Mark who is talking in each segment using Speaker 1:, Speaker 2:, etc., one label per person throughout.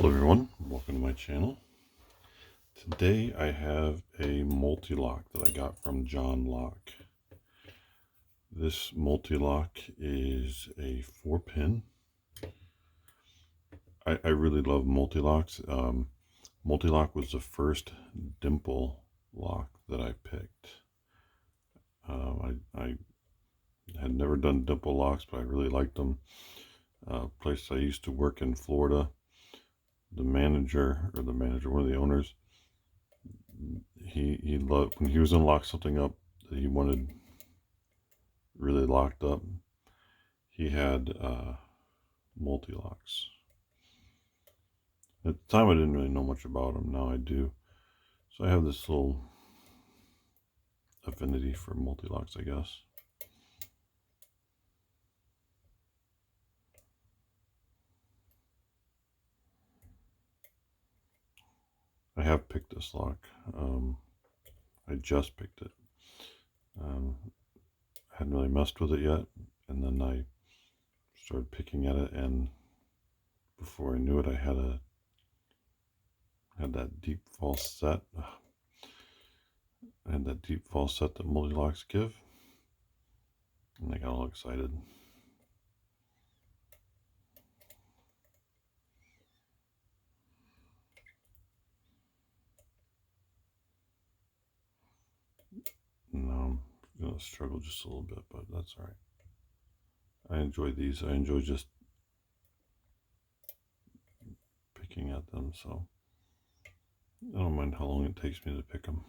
Speaker 1: Hello everyone, welcome to my channel. Today I have a Mul-T-Lock that I got from John Lock. This Mul-T-Lock is a 4-pin. I really love Mul-T-Locks. Mul-T-Lock was the first dimple lock that I picked. I had never done dimple locks, but I really liked them. Place I used to work in Florida, one of the owners, he loved when he was gonna lock something up that he wanted really locked up. He had Mul-T-Locks. At the time I didn't really know much about them. Now I do. So I have this little affinity for Mul-T-Locks, I guess. I have picked this lock. I just picked it. I hadn't really messed with it yet, and then I started picking at it, and before I knew it, I had that deep false set. I had that deep false set that Mul-T-Locks give, and I got all excited. Now I'm going to struggle just a little bit, but that's all right. I enjoy these. I enjoy just picking at them, so I don't mind how long it takes me to pick them.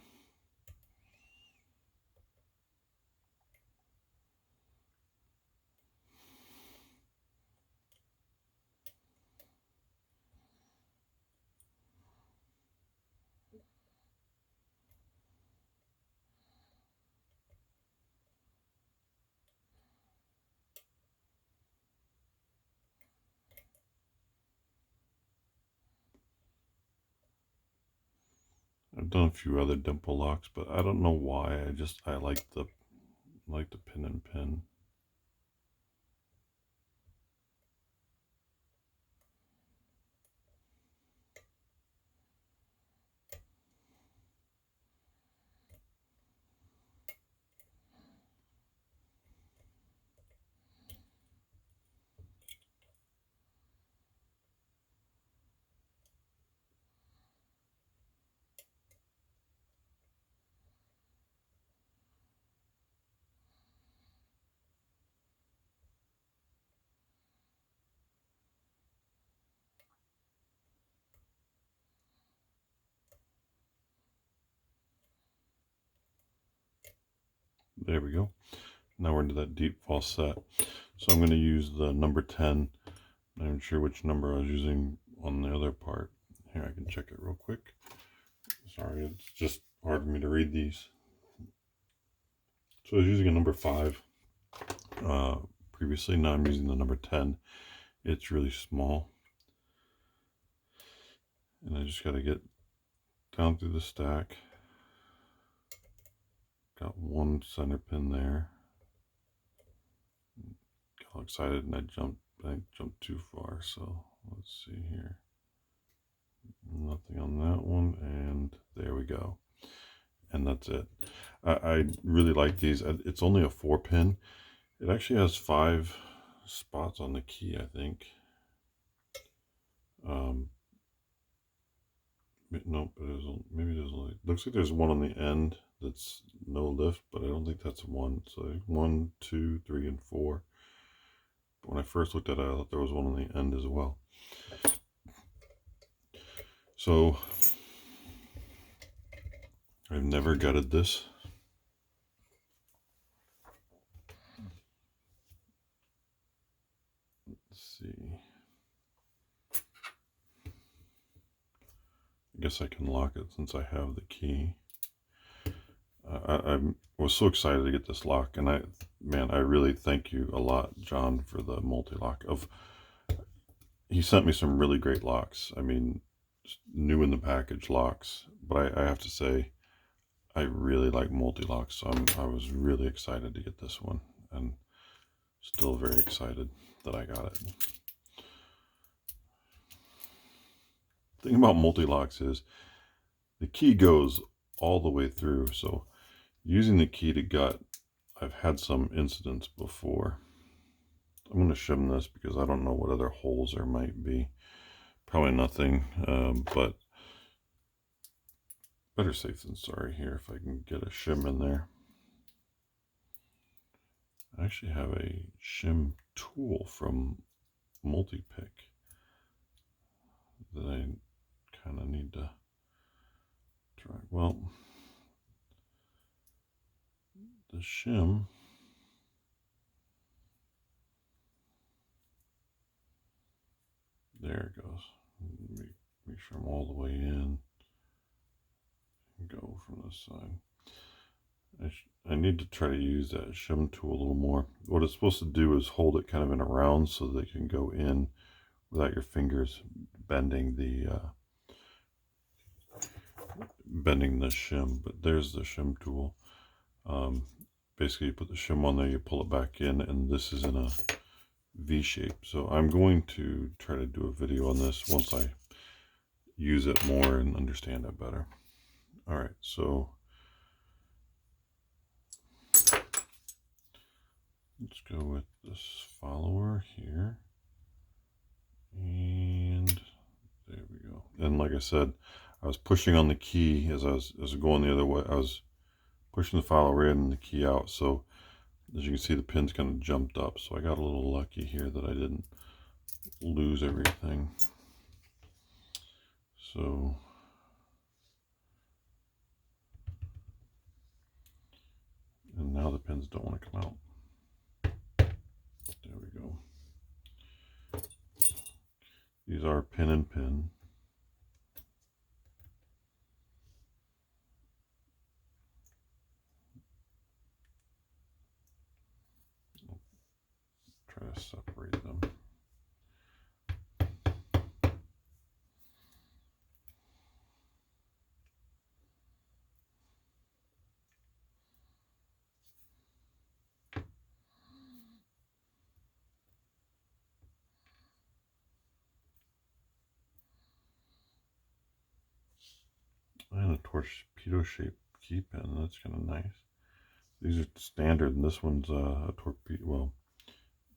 Speaker 1: I've done a few other dimple locks, but I don't know why. I like the pin and pin. There we go. Now we're into that deep false set. So I'm going to use the number 10. I'm not sure which number I was using on the other part. Here, I can check it real quick. Sorry, it's just hard for me to read these. So I was using a number 5 previously. Now I'm using the number 10. It's really small. And I just got to get down through the stack. Got one center pin there. Got all excited and I jumped too far. So let's see here. Nothing on that one, and there we go. And that's it. I really like these. It's only a 4-pin. It actually has 5 spots on the key, I think. Nope, maybe there's only, looks like there's one on the end that's no lift, but I don't think that's one. So 1, 2, 3, and 4. But when I first looked at it, I thought there was one on the end as well. So I've never gutted this. Let's see. I guess I can lock it since I have the key. I was so excited to get this lock, and I really thank you a lot, John, for the Mul-T-Lock. He sent me some really great locks. I mean, new in the package locks, but I have to say, I really like Mul-T-Locks, so I was really excited to get this one, and still very excited that I got it. thing about multi-locks is the key goes all the way through. So using the key to gut, I've had some incidents before. I'm going to shim this because I don't know what other holes there might be. Probably nothing, but better safe than sorry here if I can get a shim in there. I actually have a shim tool from Mul-T-Pick that I kind of need to try. Well, the shim, there it goes. Make sure I'm all the way in. Go from this side. I need to try to use that shim tool a little more. What it's supposed to do is hold it kind of in a round so that it can go in without your fingers bending the shim. But there's the shim tool. Basically, you put the shim on there, you pull it back in, and this is in a V shape. So I'm going to try to do a video on this once I use it more and understand it better. All right, so let's go with this follower here. And there we go. And like I said, I was pushing on the key as I was going the other way. I was pushing the follower in and the key out. So as you can see, the pins kind of jumped up. So I got a little lucky here that I didn't lose everything. So and now the pins don't want to come out. There we go. These are pin and pin. I'll try to separate them. And a torpedo shaped key pin, that's kind of nice. These are standard, and this one's a torpedo, well,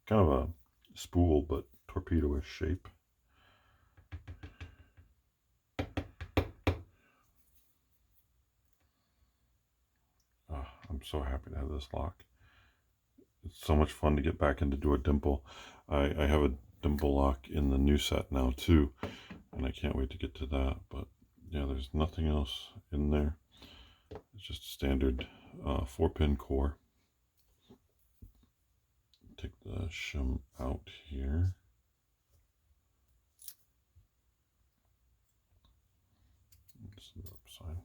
Speaker 1: kind of a spool, but torpedo-ish shape. I'm so happy to have this lock. It's so much fun to get back into do a dimple. I have a dimple lock in the new set now too, and I can't wait to get to that. But yeah, there's nothing else in there. It's just a standard 4-pin core. Take the shim out here. It's the upside.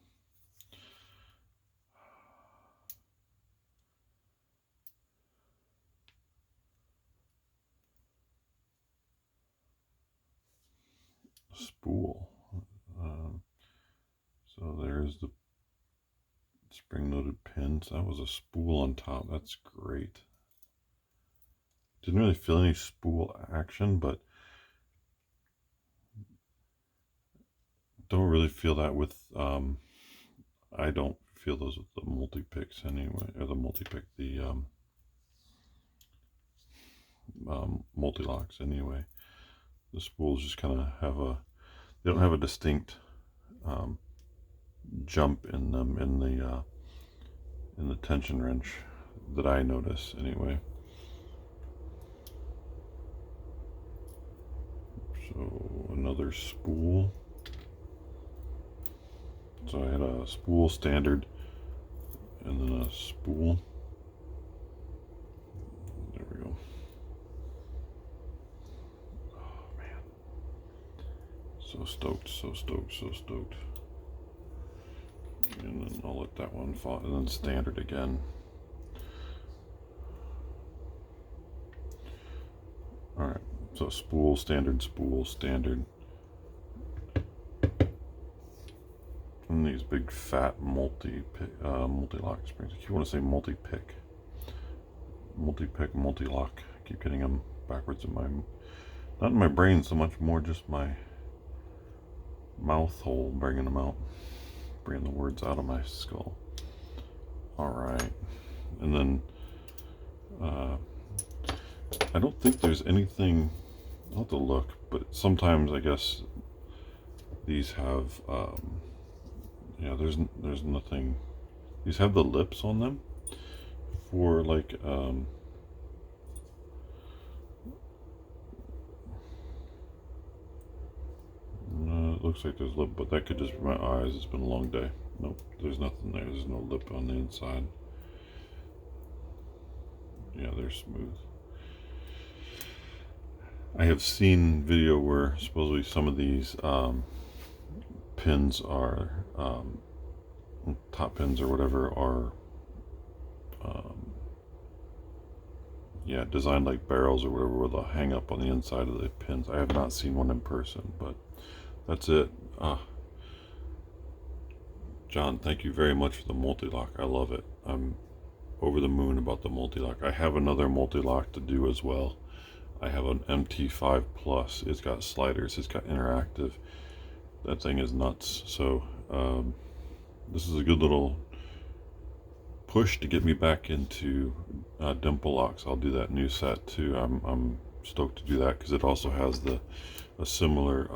Speaker 1: Spool. So there's the spring-loaded pins. That was a spool on top. That's great. Didn't really feel any spool action, but don't really feel that with I don't feel those with the Mul-T-Picks anyway, or the Mul-T-Pick, the Mul-T-Locks anyway. The spools just kind of have they don't have a distinct jump in them in the tension wrench that I notice anyway. So another spool. So I had a spool standard and then a spool. There we go. Oh man. So stoked, so stoked, so stoked. And then I'll let that one fall, and then standard again. All right, so spool, standard, spool, standard. And these big fat multi-lock springs. If you want to say multi-pick, multi-lock. I keep getting them backwards in my, not in my brain so much, more just my mouth hole, bringing them out, bringing the words out of my skull. All right, and then I don't think there's anything. I'll have to look, but sometimes I guess these have yeah, there's nothing. These have the lips on them for like no, it looks like there's lip, but that could just be my eyes. It's been a long day. Nope, there's nothing there. There's no lip on the inside. Yeah, they're smooth. I have seen video where supposedly some of these pins are top pins or whatever are yeah, designed like barrels or whatever, where they'll hang up on the inside of the pins. I have not seen one in person, but that's it. John, thank you very much for the Mul-T-Lock. I love it. I'm over the moon about the Mul-T-Lock. I have another Mul-T-Lock to do as well. I have an MT5 Plus. It's got sliders. It's got interactive. That thing is nuts. So this is a good little push to get me back into dimple locks. I'll do that new set too. I'm stoked to do that because it also has a similar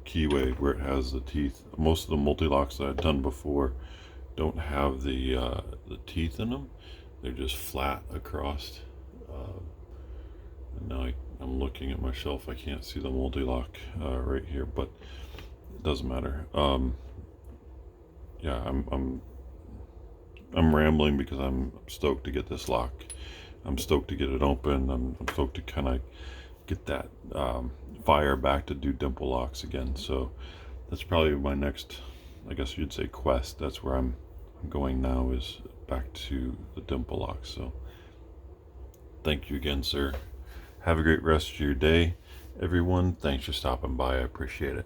Speaker 1: keyway where it has the teeth. Most of the Mul-T-Locks that I've done before don't have the teeth in them. They're just flat across. And now I'm looking at my shelf. I can't see the Mul-T-Lock right here, but it doesn't matter. Yeah, I'm rambling because I'm stoked to get this lock. I'm stoked to get it open. I'm stoked to kind of get that fire back to do dimple locks again. So that's probably my next, I guess you'd say, quest. That's where I'm going now, is back to the dimple locks. So thank you again, sir. Have a great rest of your day, everyone. Thanks for stopping by. I appreciate it.